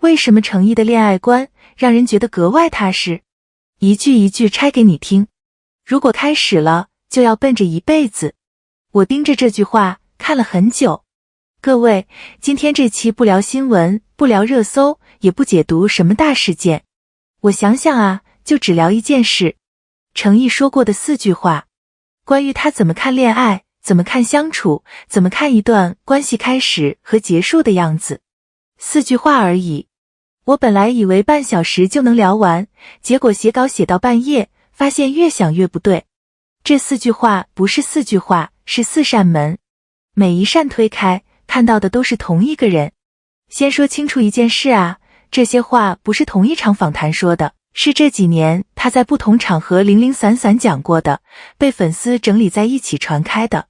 为什么程毅的恋爱观让人觉得格外踏实？一句一句拆给你听。如果开始了，就要奔着一辈子。我盯着这句话看了很久。各位，今天这期不聊新闻，不聊热搜，也不解读什么大事件。我想想啊，就只聊一件事。程毅说过的4句话，关于他怎么看恋爱，怎么看相处，怎么看一段关系开始和结束的样子。4句话而已。我本来以为半小时就能聊完，结果写稿写到半夜，发现越想越不对。这4句话不是4句话，是4扇门，每一扇推开，看到的都是同一个人。先说清楚一件事啊，这些话不是同一场访谈说的，是这几年他在不同场合零零散散讲过的，被粉丝整理在一起传开的。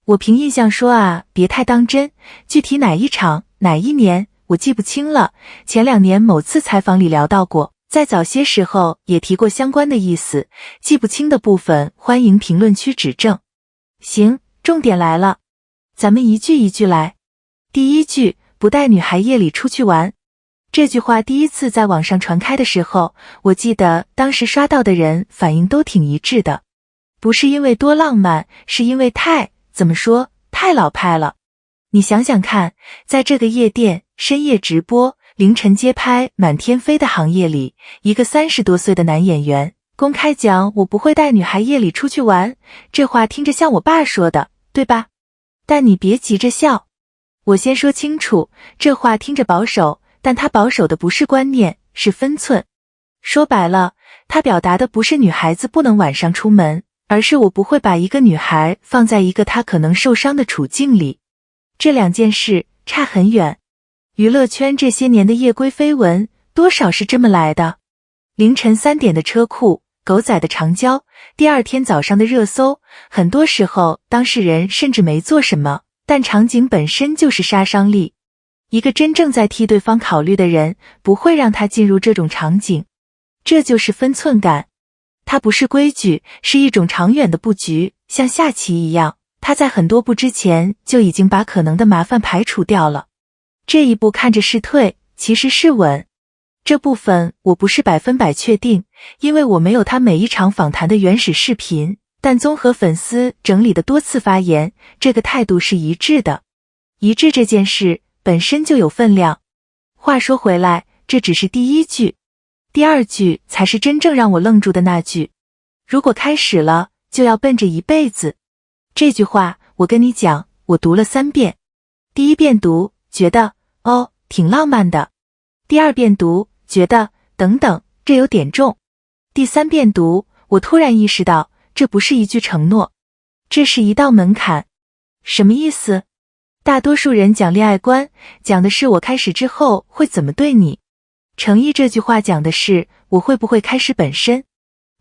我凭印象说啊，别太当真，具体哪一场，哪一年我记不清了，前2年某次采访里聊到过，在早些时候也提过相关的意思，记不清的部分欢迎评论区指正。行，重点来了，咱们一句一句来。第1句，不带女孩夜里出去玩。这句话第一次在网上传开的时候，我记得当时刷到的人反应都挺一致的，不是因为多浪漫，是因为怎么说，太老派了。你想想看，在这个夜店深夜直播凌晨街拍满天飞的行业里，一个30多岁的男演员公开讲我不会带女孩夜里出去玩，这话听着像我爸说的，对吧？但你别急着笑，我先说清楚，这话听着保守，但他保守的不是观念，是分寸。说白了，他表达的不是女孩子不能晚上出门，而是我不会把一个女孩放在一个她可能受伤的处境里。这2件事差很远。娱乐圈这些年的夜归绯闻，多少是这么来的。凌晨3点的车库，狗仔的长焦，第2天早上的热搜，很多时候当事人甚至没做什么，但场景本身就是杀伤力。一个真正在替对方考虑的人，不会让他进入这种场景。这就是分寸感。它不是规矩，是一种长远的布局，像下棋一样，他在很多步之前就已经把可能的麻烦排除掉了。这一步看着是退，其实是稳。这部分我不是100%确定，因为我没有他每一场访谈的原始视频，但综合粉丝整理的多次发言，这个态度是一致的。一致这件事本身就有分量。话说回来，这只是第1句，第2句才是真正让我愣住的那句。如果开始了，就要奔着一辈子。这句话我跟你讲，我读了3遍。第1遍读，觉得挺浪漫的。第2遍读，觉得等等，这有点重。第3遍读，我突然意识到，这不是一句承诺，这是一道门槛。什么意思？大多数人讲恋爱观，讲的是我开始之后会怎么对你。程毅这句话讲的是我会不会开始本身。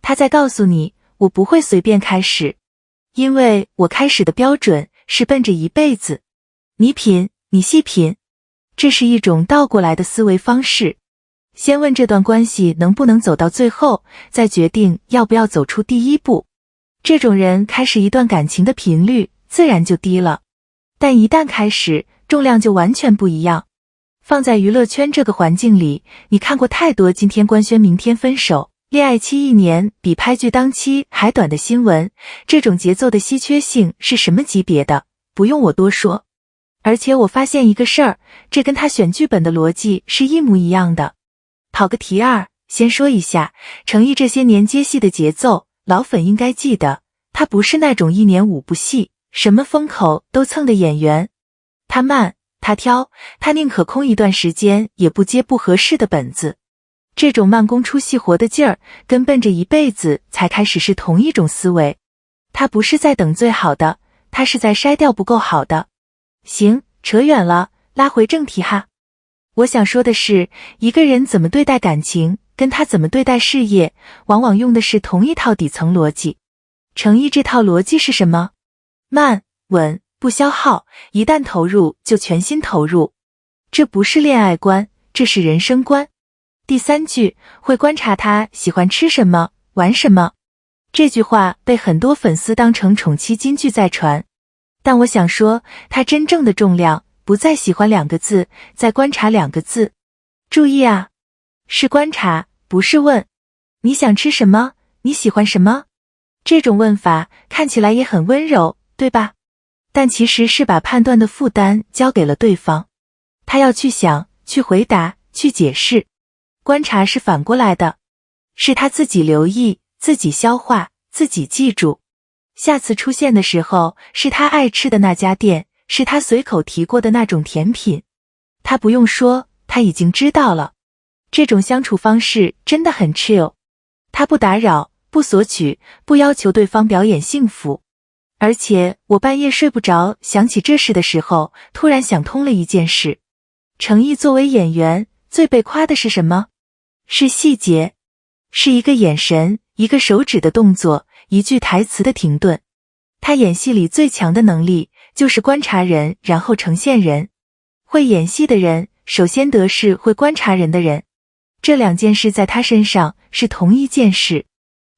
他在告诉你，我不会随便开始，因为我开始的标准是奔着一辈子。你品，你细品。这是一种倒过来的思维方式。先问这段关系能不能走到最后，再决定要不要走出第1步。这种人开始一段感情的频率自然就低了，但一旦开始，重量就完全不一样。放在娱乐圈这个环境里，你看过太多今天官宣明天分手，恋爱期1年比拍剧当期还短的新闻，这种节奏的稀缺性是什么级别的，不用我多说。而且我发现一个事儿，这跟他选剧本的逻辑是一模一样的。跑个题2，先说一下程毅这些年接戏的节奏，老粉应该记得，他不是那种1年5部戏，什么风口都蹭的演员。他慢，他挑，他宁可空一段时间也不接不合适的本子。这种慢工出细活的劲儿，跟奔着一辈子才开始是同一种思维。他不是在等最好的，他是在筛掉不够好的。行，扯远了，拉回正题哈。我想说的是，一个人怎么对待感情，跟他怎么对待事业，往往用的是同一套底层逻辑。程毅这套逻辑是什么？慢、稳、不消耗，一旦投入就全心投入。这不是恋爱观，这是人生观。第3句，会观察他喜欢吃什么，玩什么。这句话被很多粉丝当成宠妻金句在传。但我想说，它真正的重量不在喜欢2个字，在观察2个字。注意啊，是观察，不是问。你想吃什么？你喜欢什么？这种问法看起来也很温柔，对吧？但其实是把判断的负担交给了对方，他要去想，去回答，去解释。观察是反过来的，是他自己留意，自己消化，自己记住。下次出现的时候，是他爱吃的那家店，是他随口提过的那种甜品。他不用说，他已经知道了。这种相处方式真的很 chill， 他不打扰，不索取，不要求对方表演幸福。而且我半夜睡不着，想起这事的时候，突然想通了一件事。程毅作为演员，最被夸的是什么？是细节，是一个眼神，一个手指的动作，一句台词的停顿。他演戏里最强的能力，就是观察人，然后呈现人。会演戏的人，首先得是会观察人的人。这两件事在他身上是同一件事。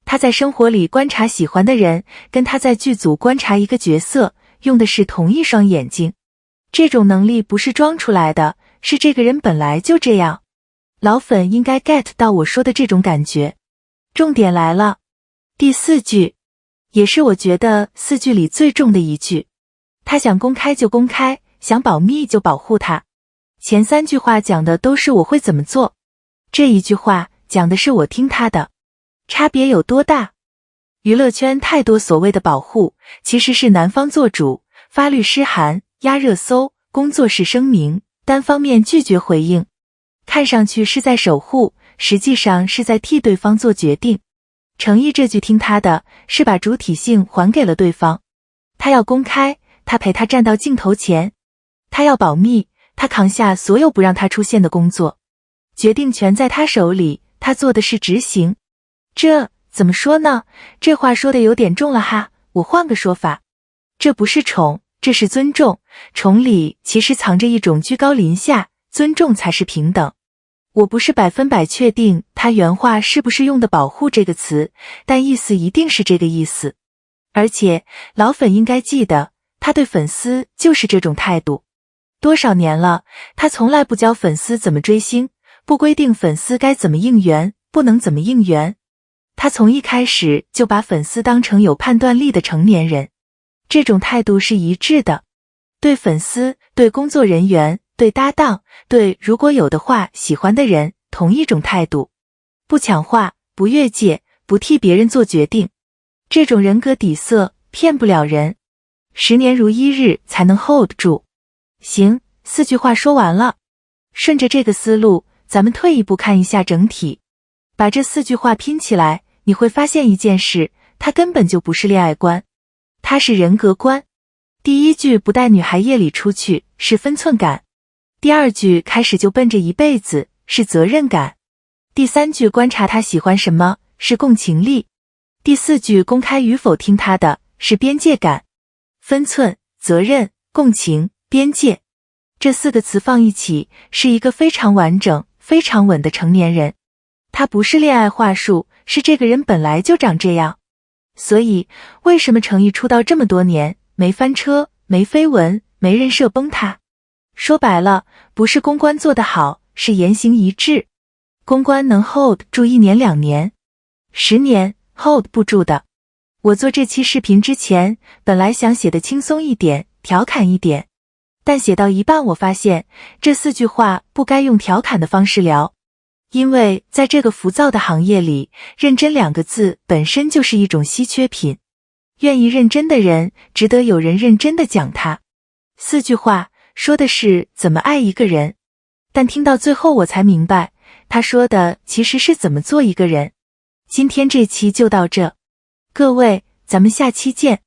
他在生活里观察喜欢的人，跟他在剧组观察一个角色，用的是同一双眼睛。这种能力不是装出来的，是这个人本来就这样。老粉应该 get 到我说的这种感觉。重点来了，第4句，也是我觉得4句里最重的一句。他想公开就公开，想保密就保护他。前3句话讲的都是我会怎么做，这一句话讲的是我听他的。差别有多大？娱乐圈太多所谓的保护，其实是男方做主，发律师函，压热搜，工作室声明，单方面拒绝回应。看上去是在守护，实际上是在替对方做决定。程毅这句听他的，是把主体性还给了对方。他要公开，他陪他站到镜头前；他要保密，他扛下所有不让他出现的工作。决定权在他手里，他做的是执行。这怎么说呢？这话说的有点重了哈，我换个说法。这不是宠，这是尊重。宠里其实藏着一种居高临下，尊重才是平等。我不是100%确定他原话是不是用的保护这个词，但意思一定是这个意思。而且老粉应该记得，他对粉丝就是这种态度。多少年了，他从来不教粉丝怎么追星，不规定粉丝该怎么应援，不能怎么应援。他从一开始就把粉丝当成有判断力的成年人，这种态度是一致的。对粉丝，对工作人员，对搭档，对如果有的话喜欢的人，同一种态度。不抢话，不越界，不替别人做决定。这种人格底色骗不了人，10年如一日才能 hold 住。行，4句话说完了。顺着这个思路，咱们退一步看一下整体。把这4句话拼起来，你会发现一件事，它根本就不是恋爱观，它是人格观。第1句不带女孩夜里出去，是分寸感。第2句开始就奔着一辈子，是责任感。第3句观察他喜欢什么，是共情力。第4句公开与否听他的，是边界感。分寸、责任、共情、边界，这4个词放一起，是一个非常完整、非常稳的成年人。他不是恋爱话术，是这个人本来就长这样。所以为什么程毅出道这么多年，没翻车，没绯闻，没人设崩塌？说白了，不是公关做得好，是言行一致。公关能 hold 住1年2年，10年 hold 不住的。我做这期视频之前，本来想写的轻松一点，调侃一点，但写到一半我发现，这4句话不该用调侃的方式聊。因为在这个浮躁的行业里，认真2个字本身就是一种稀缺品。愿意认真的人，值得有人认真的讲他。4句话说的是怎么爱一个人，但听到最后我才明白，他说的其实是怎么做一个人。今天这期就到这，各位，咱们下期见。